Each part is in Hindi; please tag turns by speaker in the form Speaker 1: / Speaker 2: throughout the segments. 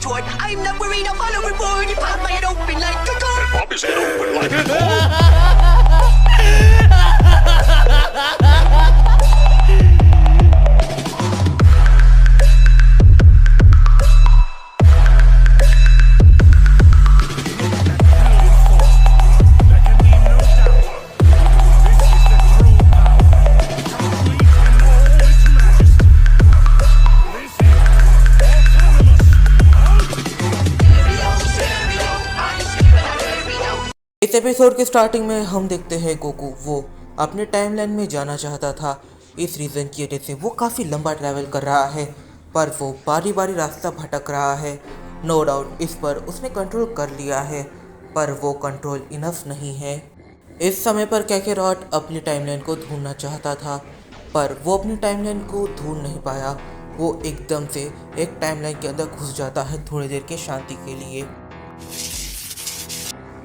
Speaker 1: retort. I'm not worried, I'll follow reward. You pop my head open like a gun.
Speaker 2: And pop his head open like a gun.
Speaker 3: इस एपिसोड के स्टार्टिंग में हम देखते हैं गोकू वो अपने टाइमलाइन में जाना चाहता था। इस रीज़न की वजह से वो काफ़ी लंबा ट्रैवल कर रहा है, पर वो बारी बारी रास्ता भटक रहा है। नो डाउट इस पर उसने कंट्रोल कर लिया है, पर वो कंट्रोल इनफ नहीं है। इस समय पर कैकेरॉट अपनी टाइमलाइन को ढूंढना चाहता था, पर वो अपनी टाइमलाइन को ढूंढ नहीं पाया। वो एकदम से एक टाइमलाइन के अंदर घुस जाता है थोड़ी देर के शांति के लिए।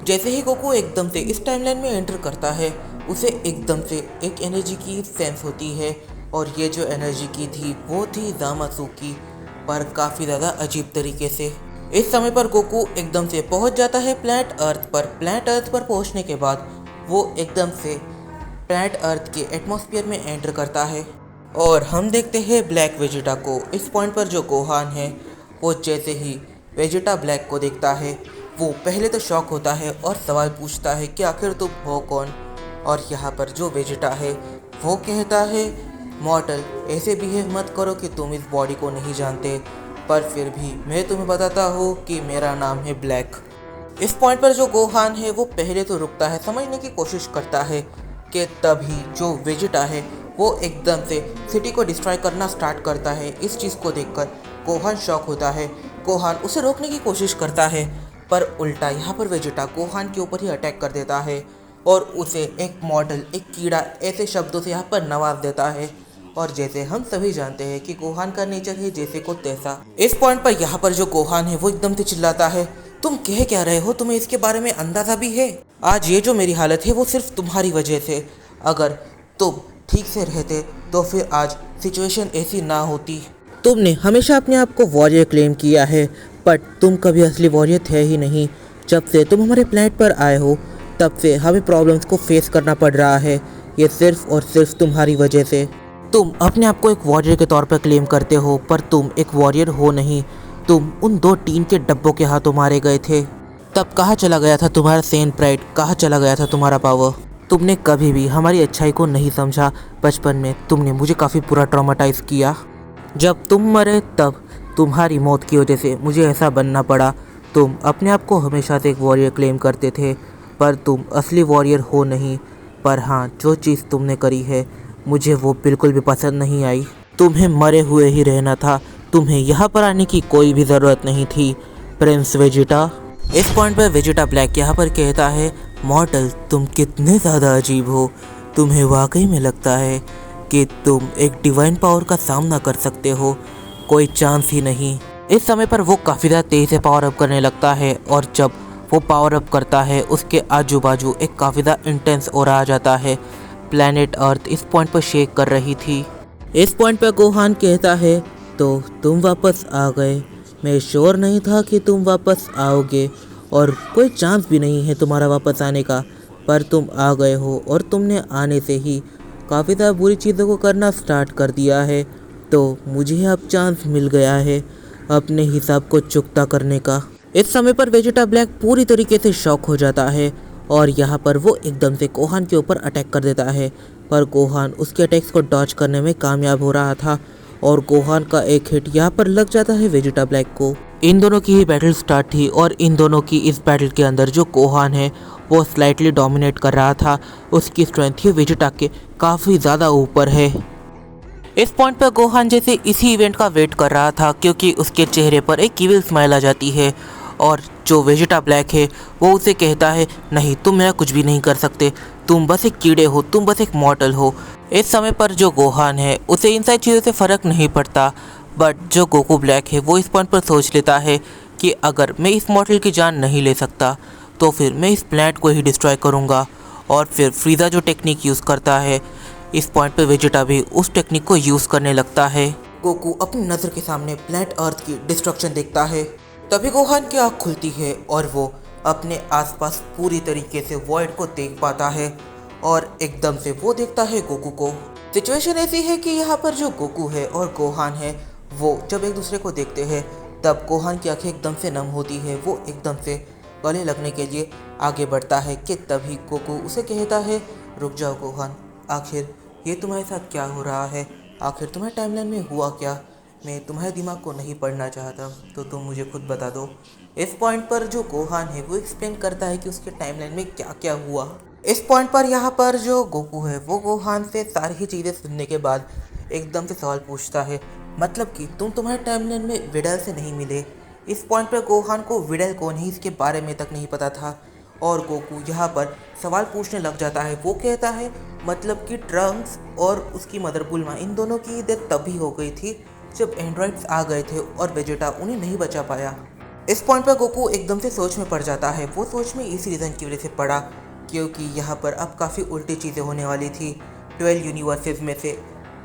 Speaker 3: जैसे ही गोकू एकदम से इस टाइमलाइन में एंटर करता है, उसे एकदम से एक एनर्जी की सेंस होती है, और ये जो एनर्जी की थी वो थी ज़ामासुकी, पर काफ़ी ज़्यादा अजीब तरीके से। इस समय पर गोकू एकदम से पहुंच जाता है प्लैनेट अर्थ पर। प्लैनेट अर्थ पर पहुंचने के बाद वो एकदम से प्लैनेट अर्थ के एटमॉस्फेयर में एंटर करता है, और हम देखते हैं ब्लैक वेजिटा को। इस पॉइंट पर जो गोहान है वो जैसे ही वेजिटा ब्लैक को देखता है, वो पहले तो शॉक होता है और सवाल पूछता है कि आखिर तुम हो कौन। और यहाँ पर जो वेजिटा है वो कहता है, मॉर्टल ऐसे बिहेव मत करो कि तुम इस बॉडी को नहीं जानते, पर फिर भी मैं तुम्हें बताता हूँ कि मेरा नाम है ब्लैक। इस पॉइंट पर जो गोहान है वो पहले तो रुकता है, समझने की कोशिश करता है कि तभी जो वेजिटा है वो एकदम से सिटी को डिस्ट्रॉय करना स्टार्ट करता है। इस चीज़ को देखकर गोहान शॉक होता है। गोहान उसे रोकने की कोशिश करता है, पर उल्टा यहाँ पर वेजिटा गोहान के ऊपर ही अटैक कर देता है, और उसे एक मॉडल, एक कीड़ा ऐसे शब्दों से यहाँ पर नवाज देता है। और जैसे हम सभी जानते हैं कि गोहान का नेचर है जैसे को तैसा। इस पॉइंट पर यहाँ पर जो गोहान है वो एकदम से चिल्लाता है, तुम कह क्या रहे हो? तुम्हें इसके बारे में अंदाज़ा भी है? आज ये जो मेरी हालत है वो सिर्फ तुम्हारी वजह से। अगर तुम ठीक से रहते तो फिर आज सिचुएशन ऐसी ना होती। तुमने हमेशा अपने आप को वॉरियर क्लेम किया है, बट तुम कभी असली वॉरियर थे ही नहीं। जब से तुम हमारे प्लैनेट पर आए हो तब से हमें प्रॉब्लम्स को फेस करना पड़ रहा है। ये सिर्फ और सिर्फ तुम्हारी वजह से। तुम अपने आप को एक वॉरियर के तौर पर क्लेम करते हो, पर तुम एक वॉरियर हो नहीं। तुम उन 2 टीन के डब्बों के हाथों मारे गए थे। तब कहाँ चला गया था तुम्हारा सेन प्राइड? कहाँ चला गया था तुम्हारा पावर? तुमने कभी भी हमारी अच्छाई को नहीं समझा। बचपन में तुमने मुझे काफ़ी बुरा ट्रॉमाटाइज किया। जब तुम मरे तब तुम्हारी मौत की वजह से मुझे ऐसा बनना पड़ा। तुम अपने आप को हमेशा से एक वॉरियर क्लेम करते थे, पर तुम असली वॉरियर हो नहीं। पर हाँ, जो चीज़ तुमने करी है मुझे वो बिल्कुल भी पसंद नहीं आई। तुम्हें मरे हुए ही रहना था। तुम्हें यहाँ पर आने की कोई भी ज़रूरत नहीं थी, प्रिंस वेजिटा। इस पॉइंट पर वेजिटा ब्लैक यहाँ पर कहता है, मॉर्टल तुम कितने ज़्यादा अजीब हो। तुम्हें वाकई में लगता है कि तुम एक डिवाइन पावर का सामना कर सकते हो? कोई चांस ही नहीं। इस समय पर वो काफ़ी ज़्यादा तेज़ी से पावर अप करने लगता है, और जब वो पावर अप करता है उसके आजू बाजू एक काफ़ी ज़्यादा इंटेंस ऑरा आ जाता है। प्लैनेट अर्थ इस पॉइंट पर शेक कर रही थी। इस पॉइंट पर गोहान कहता है, तो तुम वापस आ गए। मैं श्योर नहीं था कि तुम वापस आओगे, और कोई चांस भी नहीं है तुम्हारा वापस आने का, पर तुम आ गए हो, और तुमने आने से ही काफ़ी ज़्यादा बुरी चीज़ों को करना स्टार्ट कर दिया है। तो मुझे अब चांस मिल गया है अपने हिसाब को चुकता करने का। इस समय पर वेजिटा ब्लैक पूरी तरीके से शॉक हो जाता है, और यहाँ पर वो एकदम से गोहान के ऊपर अटैक कर देता है, पर गोहान उसके अटैक्स को डॉच करने में कामयाब हो रहा था, और गोहान का एक हिट यहाँ पर लग जाता है वेजिटा ब्लैक को। इन दोनों की ही बैटल स्टार्ट थी, और इन दोनों की इस बैटल के अंदर जो गोहान है वो स्लाइटली डोमिनेट कर रहा था। उसकी स्ट्रेंथ ही वेजिटा के काफ़ी ज़्यादा ऊपर है। इस पॉइंट पर गोहान जैसे इसी इवेंट का वेट कर रहा था, क्योंकि उसके चेहरे पर एक इविल स्माइल आ जाती है, और जो वेजिटा ब्लैक है वो उसे कहता है, नहीं तुम मेरा कुछ भी नहीं कर सकते, तुम बस एक कीड़े हो, तुम बस एक मॉर्टल हो। इस समय पर जो गोहान है उसे इन सारी चीज़ों से फ़र्क नहीं पड़ता, बट जो गोकू ब्लैक है वो इस पॉइंट पर सोच लेता है कि अगर मैं इस मॉर्टल की जान नहीं ले सकता तो फिर मैं इस प्लैनेट को ही डिस्ट्रॉय करूँगा। और फिर फ्रीज़ा जो टेक्निक यूज़ करता है, इस पॉइंट पर वेजिटा भी उस टेक्निक को यूज़ करने लगता है। गोकू अपनी नज़र के सामने प्लैनेट अर्थ की डिस्ट्रक्शन देखता है। तभी गोहान की आँख खुलती है और वो अपने आसपास पूरी तरीके से वॉइड को देख पाता है और एकदम से वो देखता है गोकू को। सिचुएशन ऐसी है कि यहाँ पर जो गोकू है और गोहान है वो जब एक दूसरे को देखते हैं तब गोहान की आंखें एकदम से नम होती है। वो एकदम से गले लगने के लिए आगे बढ़ता है कि तभी गोकू उसे कहता है, रुक जाओ गोहान, आखिर ये तुम्हारे साथ क्या हो रहा है? आखिर तुम्हारे टाइमलाइन में हुआ क्या? मैं तुम्हारे दिमाग को नहीं पढ़ना चाहता, तो तुम मुझे खुद बता दो। इस पॉइंट पर जो गोहान है वो एक्सप्लेन करता है कि उसके टाइमलाइन में क्या क्या हुआ। इस पॉइंट पर यहाँ पर जो गोकू है वो गोहान से सारी ही चीज़ें सुनने के बाद एकदम से सवाल पूछता है, मतलब कि तुम्हारे टाइमलाइन में विडल से नहीं मिले। इस पॉइंट पर गोहान को विडल कौन है इसके बारे में तक नहीं पता था और गोकू यहाँ पर सवाल पूछने लग जाता है। वो कहता है, मतलब कि ट्रंक्स और उसकी मदर बुल्मा इन दोनों की डेथ तभी हो गई थी जब एंड्रॉइड्स आ गए थे और वेजेटा उन्हें नहीं बचा पाया। इस पॉइंट पर गोकू एकदम से सोच में पड़ जाता है। वो सोच में इस रीज़न की वजह से पड़ा क्योंकि यहाँ पर अब काफ़ी उल्टी चीज़ें होने वाली थी। 12 यूनिवर्सेस में से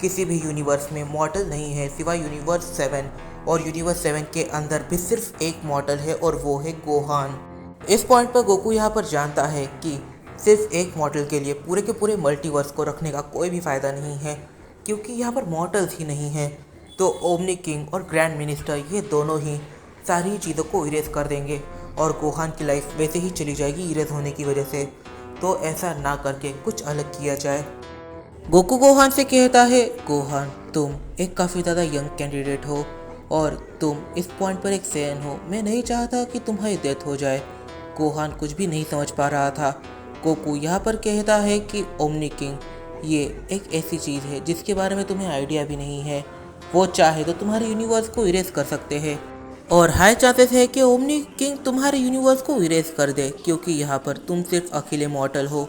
Speaker 3: किसी भी यूनिवर्स में मॉर्टल नहीं है सिवाय यूनिवर्स 7 और यूनिवर्स 7 के अंदर भी सिर्फ एक मॉर्टल है और वो है गोहान। इस पॉइंट पर गोकू यहाँ पर जानता है कि सिर्फ एक मॉर्टल के लिए पूरे के पूरे मल्टीवर्स को रखने का कोई भी फ़ायदा नहीं है क्योंकि यहाँ पर मॉर्टल्स ही नहीं हैं। तो ओमनी किंग और ग्रैंड मिनिस्टर ये दोनों ही सारी चीज़ों को इरेज कर देंगे और गोहान की लाइफ वैसे ही चली जाएगी इरेज होने की वजह से। तो ऐसा ना करके कुछ अलग किया जाए। गोकू गोहान से कहता है, गोहान तुम एक काफ़ी ज़्यादा यंग कैंडिडेट हो और तुम इस पॉइंट पर एक सैन हो। मैं नहीं चाहता कि तुम्हारी डेथ हो जाए। गोहान कुछ भी नहीं समझ पा रहा था। गोकू यहाँ पर कहता है कि ओमनी किंग ये एक ऐसी चीज़ है जिसके बारे में तुम्हें आइडिया भी नहीं है। वो चाहे तो तुम्हारे यूनिवर्स को इरेज कर सकते हैं और हाई चांसेस है कि ओमनी किंग तुम्हारे यूनिवर्स को इरेज कर दे क्योंकि यहाँ पर तुम सिर्फ अकेले मॉर्टल हो।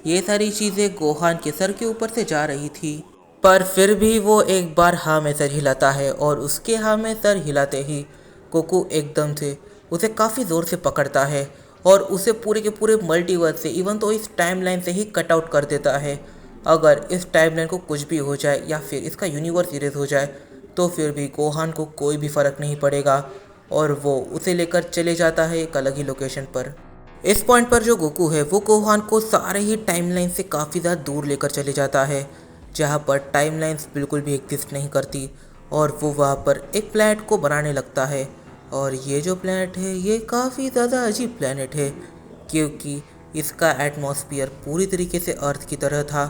Speaker 3: ये सारी चीज़ें गोहान के सर के ऊपर से जा रही थी पर फिर भी वो एक बार हाँ में सर हिलाता है और उसके हाँ में सर हिलाते ही गोकू एकदम से उसे काफ़ी ज़ोर से पकड़ता है और उसे पूरे के पूरे मल्टीवर्स से इवन तो इस टाइमलाइन से ही कट आउट कर देता है। अगर इस टाइमलाइन को कुछ भी हो जाए या फिर इसका यूनिवर्स इरेज हो जाए तो फिर भी गोहान को कोई भी फ़र्क नहीं पड़ेगा और वो उसे लेकर चले जाता है एक अलग ही लोकेशन पर। इस पॉइंट पर जो गोकू है वो गोहान को सारे ही टाइमलाइन से काफ़ी ज़्यादा दूर लेकर चले जाता है जहाँ पर टाइमलाइंस बिल्कुल भी एग्जिस्ट नहीं करती और वो वहाँ पर एक प्लैनेट को बनाने लगता है। और ये जो प्लैनेट है ये काफ़ी ज़्यादा अजीब प्लैनेट है क्योंकि इसका एटमॉस्फेयर पूरी तरीके से अर्थ की तरह था।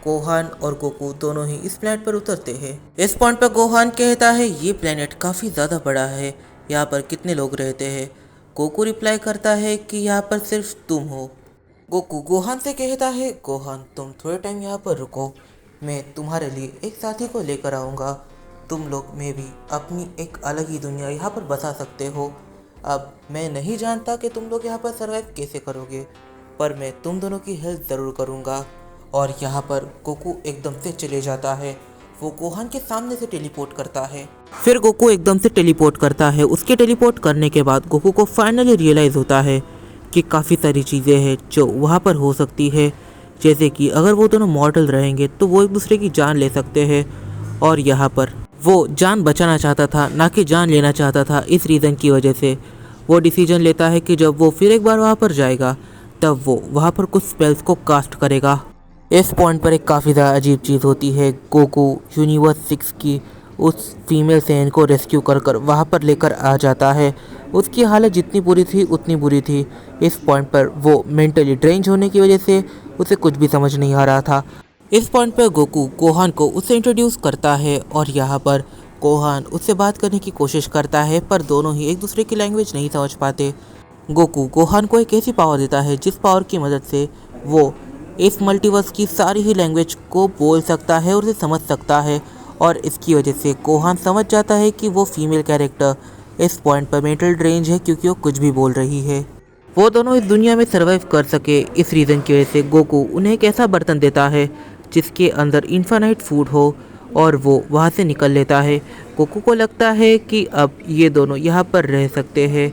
Speaker 3: गोहान और गोकू दोनों ही इस प्लैनेट पर उतरते हैं। इस पॉइंट पर गोहान कहता है, ये प्लैनेट काफ़ी ज़्यादा बड़ा है, यहाँ पर कितने लोग रहते हैं? गोकू रिप्लाई करता है कि यहाँ पर सिर्फ तुम हो। गोकू गोहान से कहता है, गोहान तुम थोड़े टाइम यहाँ पर रुको, मैं तुम्हारे लिए एक साथी को लेकर आऊँगा। तुम लोग में भी अपनी एक अलग ही दुनिया यहाँ पर बसा सकते हो। अब मैं नहीं जानता कि तुम लोग यहाँ पर सर्वाइव कैसे करोगे पर मैं तुम दोनों की हेल्प ज़रूर करूँगा। और यहाँ पर गोकू एकदम से चले जाता है। वो गोहान के सामने से टेलीपोर्ट करता है। फिर गोकू एकदम से टेलीपोर्ट करता है। उसके टेलीपोर्ट करने के बाद गोकू को फाइनली रियलाइज़ होता है कि काफ़ी सारी चीज़ें हैं जो वहाँ पर हो सकती है, जैसे कि अगर वो दोनों मॉर्टल रहेंगे तो वो एक दूसरे की जान ले सकते हैं और यहाँ पर वो जान बचाना चाहता था ना कि जान लेना चाहता था। इस रीज़न की वजह से वो डिसीजन लेता है कि जब वो फिर एक बार वहाँ पर जाएगा तब वो वहाँ पर कुछ स्पेल्स को कास्ट करेगा। इस पॉइंट पर एक काफ़ी ज़्यादा अजीब चीज़ होती है। गोकू यूनिवर्स 6 की उस फीमेल सैन को रेस्क्यू कर वहाँ पर लेकर आ जाता है। उसकी हालत जितनी बुरी थी उतनी बुरी थी। इस पॉइंट पर वो मेंटली ड्रेंज होने की वजह से उसे कुछ भी समझ नहीं आ रहा था। इस पॉइंट पर गोकू गोहान को उससे इंट्रोड्यूस करता है और यहाँ पर गोहान उससे बात करने की कोशिश करता है पर दोनों ही एक दूसरे की लैंग्वेज नहीं समझ पाते। गोकू गोहान को एक ऐसी पावर देता है जिस पावर की मदद से वो इस मल्टीवर्स की सारी ही लैंग्वेज को बोल सकता है और उसे समझ सकता है और इसकी वजह से गोहान समझ जाता है कि वो फीमेल कैरेक्टर इस पॉइंट पर मेंटल ड्रेंज है क्योंकि वो कुछ भी बोल रही है। वो दोनों इस दुनिया में सर्वाइव कर सके इस रीज़न की वजह से गोकू उन्हें एक ऐसा बर्तन देता है जिसके अंदर इन्फानाइट फूड हो और वो वहाँ से निकल लेता है। गोकू को लगता है कि अब ये दोनों यहाँ पर रह सकते हैं।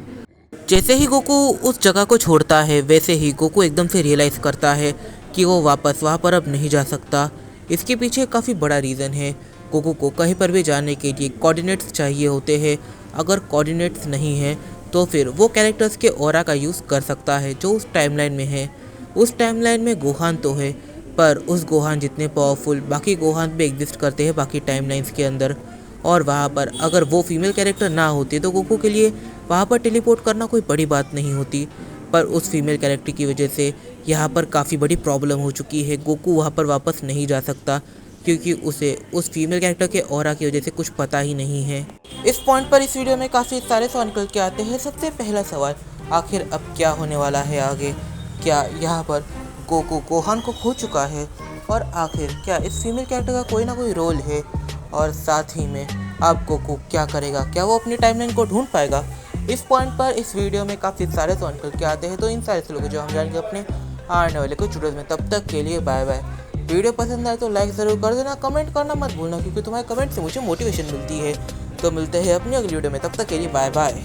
Speaker 3: जैसे ही गोकू उस जगह को छोड़ता है वैसे ही गोकू एकदम से रियलाइज़ करता है कि वो वापस वहाँ पर अब नहीं जा सकता। इसके पीछे काफ़ी बड़ा रीज़न है। गोकू को कहीं पर भी जाने के लिए कोऑर्डिनेट्स चाहिए होते हैं। अगर कोऑर्डिनेट्स नहीं हैं तो फिर वो कैरेक्टर्स के ऑरा का यूज़ कर सकता है जो उस टाइमलाइन में है। उस टाइमलाइन में गोहान तो है, पर उस गोहान जितने पावरफुल बाकी गोहान भी एग्जिस्ट करते हैं बाकी टाइमलाइंस के अंदर। और वहाँ पर अगर वो फीमेल कैरेक्टर ना होती तो गोकू के लिए वहाँ पर टेलीपोर्ट करना कोई बड़ी बात नहीं होती। पर उस फीमेल कैरेक्टर की वजह से यहाँ पर काफ़ी बड़ी प्रॉब्लम हो चुकी है। गोकू वहाँ पर वापस नहीं जा सकता क्योंकि उसे उस फीमेल कैरेक्टर के ऑरा की वजह से कुछ पता ही नहीं है। इस पॉइंट पर इस वीडियो में काफ़ी सारे सवाल निकल के आते हैं। सबसे पहला सवाल, आखिर अब क्या होने वाला है आगे? क्या यहाँ पर गोकू गोहान को खो चुका है? और आखिर क्या इस फीमेल कैरेक्टर का कोई ना कोई रोल है? और साथ ही में अब गोकू क्या करेगा? क्या वो अपनी टाइमलाइन को ढूंढ पाएगा? इस पॉइंट पर इस वीडियो में काफ़ी सारे सवाल निकल के आते हैं। तो इन सारे सवालों को जो हम जानेंगे अपने आने वाले कुछ वीडियोज़ में। तब तक के लिए बाय बाय। वीडियो पसंद आए तो लाइक ज़रूर कर देना, कमेंट करना मत भूलना क्योंकि तुम्हारे कमेंट से मुझे मोटिवेशन मिलती है। तो मिलते हैं अपनी अगली वीडियो में, तब तक के लिए बाय बाय।